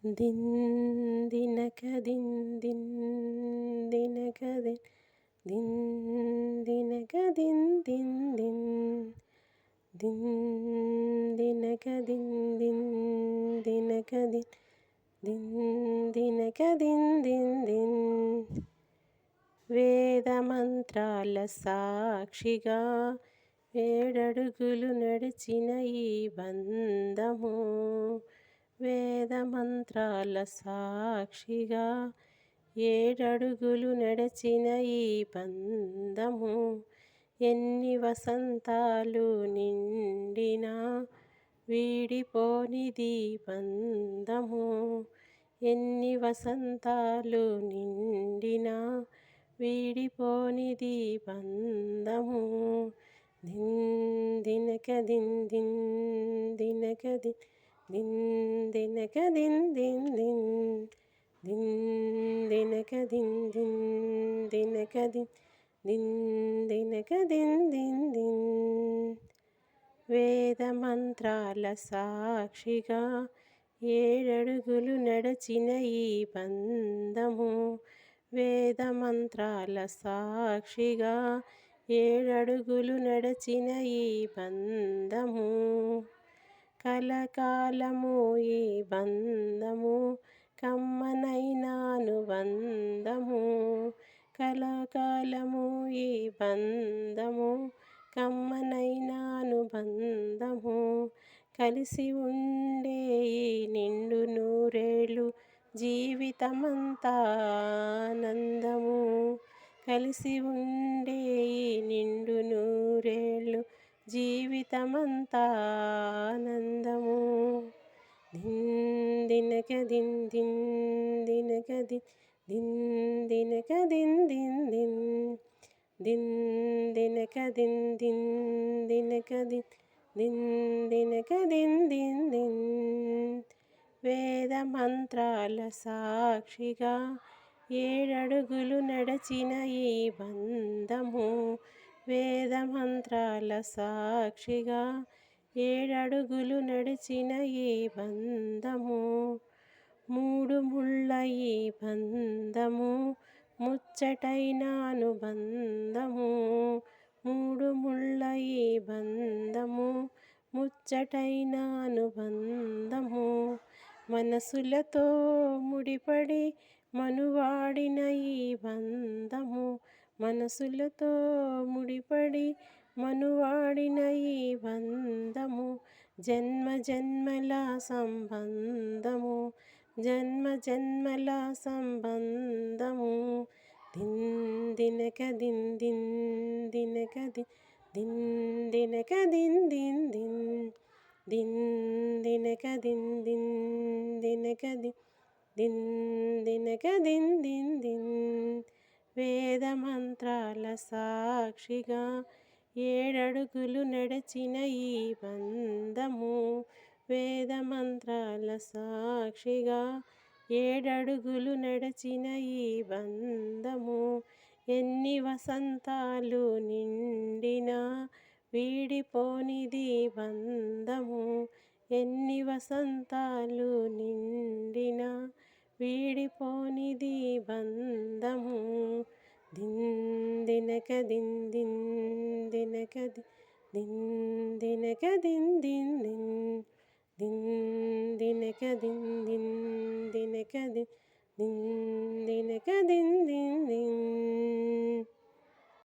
దిన్ దినక దిన్ దిన్ దినక దిన్ దిన్ దినక దిన్ దిన్ దిన్ దిన్ దినక దిన్ దిన్ దినక దిన్ దిన్ దినక దిన్ దిన్ దిన్ వేద మంత్రాల సాక్షిగా ఏడడుగులు నడిచిన ఈ బంధము వేద మంత్రాల సాక్షిగా ఏడడుగులు నడిచిన ఈ బంధము ఎన్ని వసంతాలు నిండినా వీడిపోనిది బంధము ఎన్ని వసంతాలు నిండినా వీడిపోనిది బంధము దిన్ దినక దిన్ దిన్ దినక దిన్ దిన్ దినక దిన్ దిన్ దిన్ దిన్ దినక దిన్ దిన్ దినక దిన్ దిన్ దినక దిన్ దిన్ దిన్ వేద మంత్రాల సాక్షిగా ఏడడుగులు నడిచిన ఈ బంధము వేద మంత్రాల సాక్షిగా ఏడడుగులు నడిచిన ఈ బంధము కలకాలము ఈ బంధము కమ్మనైనానుబంధము కలకాలము ఈ బంధము కమ్మనైనానుబంధము కలిసి ఉండే ఈ నిండు నూరేళ్ళు జీవితమంతా ఆనందము కలిసి ఉండే ఈ నిండు నూరేళ్ళు జీవితమంతా ఆనందము దిన్ దినక దిన్ దిన్ దినక దిన్ దిన్ దినక దిన్ దిన్ దిన్ దిన్ దినక దిన్ దిన్ దినక దిన్ దిన్ దినక దిన్ దిన్ దిన్ వేద మంత్రాల సాక్షిగా ఏడడుగులు నడిచిన ఈ బంధము వేద మంత్రాల సాక్షిగా ఏడడుగులు నడిచిన ఈ బంధము మూడు ముళ్ళ ఈ బంధము ముచ్చటైన అనుబంధము మూడు ముళ్ళ ఈ బంధము ముచ్చటైన అనుబంధము మనసులతో ముడిపడి మనువాడిన ఈ బంధము మనసులతో ముడిపడి మనువాడిన ఈ బంధము జన్మ జన్మల సంబంధము జన్మ జన్మల సంబంధము దిన్ దినక దిన్ దిన్ దినక దిన్ దిన్ దినక దిన్ దిన్ దిన్ దిన్ దినక దిన్ దిన్ దినక దిన్ దిన్ దినక దిన్ దిన్ దిన్ వేద మంత్రాల సాక్షిగా ఏడడుగులు నడిచిన ఈ బంధము వేద మంత్రాల సాక్షిగా ఏడడుగులు నడిచిన ఈ బంధము ఎన్ని వసంతాలు నిండినా వీడిపోనిది బంధము ఎన్ని వసంతాలు నిండినా వీడిపోనిది బంధము దిన్ దినక దిన్ దిన్ దినక దిన్ దినక దిన్ దిన్ దిన్ దిన్ దినక దిన్ దిన్ దినక దిన్ దిన్ దినక దిన్ దిన్